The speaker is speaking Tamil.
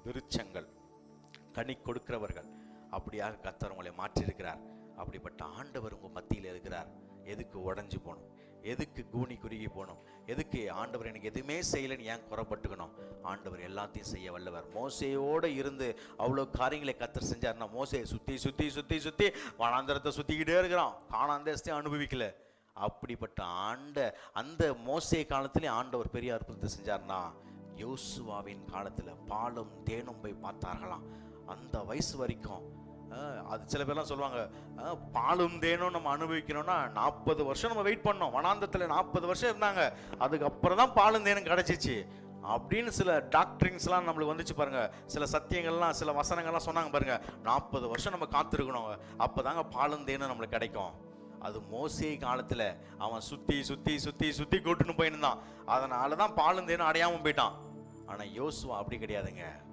விருட்சங்கள், கனி கொடுக்கிறவர்கள். அப்படியாக கர்த்தர் உங்களை மாற்றியிருக்கிறார். அப்படிப்பட்ட ஆண்டவர் உங்கள் மத்தியில் இருக்கிறார். எதுக்கு உடஞ்சி போகணும்? எதுக்கு கூனி குறுகி போகணும்? எதுக்கு ஆண்டவர் எனக்கு எதுவுமே செய்யலைன்னு ஏன் குறைப்பட்டுக்கணும்? ஆண்டவர் எல்லாத்தையும் செய்ய வல்லவர். மோசேயோடு இருந்து அவ்வளோ காரியங்களை கர்த்தர் செஞ்சார்னா, மோசே சுற்றி சுற்றி சுற்றி சுற்றி வனாந்தரத்தை சுற்றிக்கிட்டே இருக்கிறான், கானான் தேசத்தையும் அனுபவிக்கல. அப்படிப்பட்ட அந்த மோசே காலத்திலே ஆண்டவர் பெரிய அற்புதத்தை செஞ்சார்னா, யோசுவாவின் காலத்தில் பாலும் தேனும் போய் பார்த்தார்களாம். அந்த வயசு வரைக்கும் அது சில பேர்லாம் சொல்லுவாங்க, பாலும் தேனும் நம்ம அனுபவிக்கணும்னா 40 வருஷம் நம்ம வெயிட் பண்ணோம். வனாந்தத்தில் 40 வருஷம் இருந்தாங்க, அதுக்கப்புறம் தான் பாலும் தேனும் கிடச்சிச்சு அப்படின்னு சில டாக்டரிங்ஸ்லாம் நம்மளுக்கு வந்துச்சு பாருங்க. சில சத்தியங்கள்லாம், சில வசனங்கள்லாம் சொன்னாங்க பாருங்க. 40 வருஷம் நம்ம காத்திருக்கணும், அப்போ தாங்க பாலும் தேனும் நம்மளுக்கு கிடைக்கும். அது மோசே காலத்தில் அவன் சுற்றி சுற்றி சுற்றி சுற்றி கூட்டுன்னு போயிருந்தான். அதனால தான் பாலும் தேனும் அடையாமல் போயிட்டான். ஆனால் யோசுவா அப்படி கிடையாதுங்க.